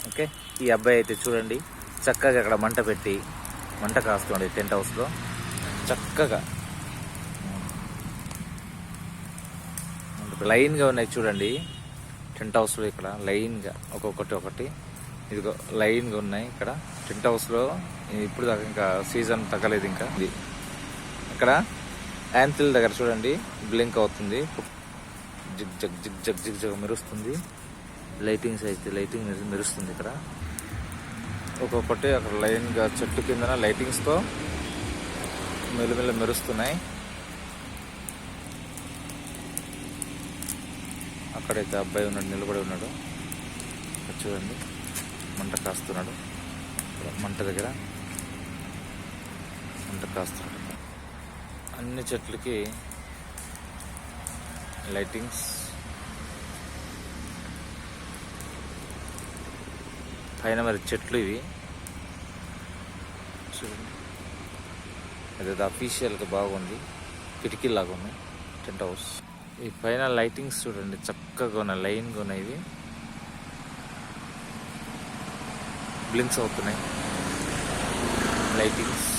Okay, ఈ అబ్బాయి అయితే చూడండి చక్కగా అక్కడ మంట పెట్టి మంట కాస్తుంది టెంట్ హౌస్లో చక్కగా లైన్గా ఉన్నాయి చూడండి. టెంట్ హౌస్లో ఇక్కడ లైన్గా ఒకటి ఇదిగో లైన్గా ఉన్నాయి ఇక్కడ టెంట్ హౌస్లో. ఇప్పుడు దాకా ఇంకా సీజన్ తగ్గలేదు. ఇంకా ఇది ఇక్కడ యాంతిల్ దగ్గర చూడండి బ్లింక్ అవుతుంది, zig zag zig zag zig zag మెరుస్తుంది. లైటింగ్స్ అయితే లైటింగ్ మెరుస్తుంది ఇక్కడ ఒక్కొక్కటి. అక్కడ లైన్గా చెట్టు కిందన లైటింగ్స్తో మెల్లమెల్ల మెరుస్తున్నాయి. అక్కడైతే అబ్బాయి ఉన్నాడు, నిలబడి ఉన్నాడు. చూడండి మంట కాస్తున్నాడు, మంట దగ్గర మంట కాస్తున్నాడు. అన్ని చెట్లకి లైటింగ్స్, పైన మరి చెట్లు ఇవి చూడండి. అదే అఫీషియల్గా బాగుంది, కిటికీలాగా ఉన్నాయి టెంట్ హౌస్. ఈ పైన లైటింగ్స్ చూడండి చక్కగా ఉన్నాయి, లైన్గా ఉన్నాయి. ఇవి బ్లింక్స్ అవుతున్నాయి లైటింగ్స్.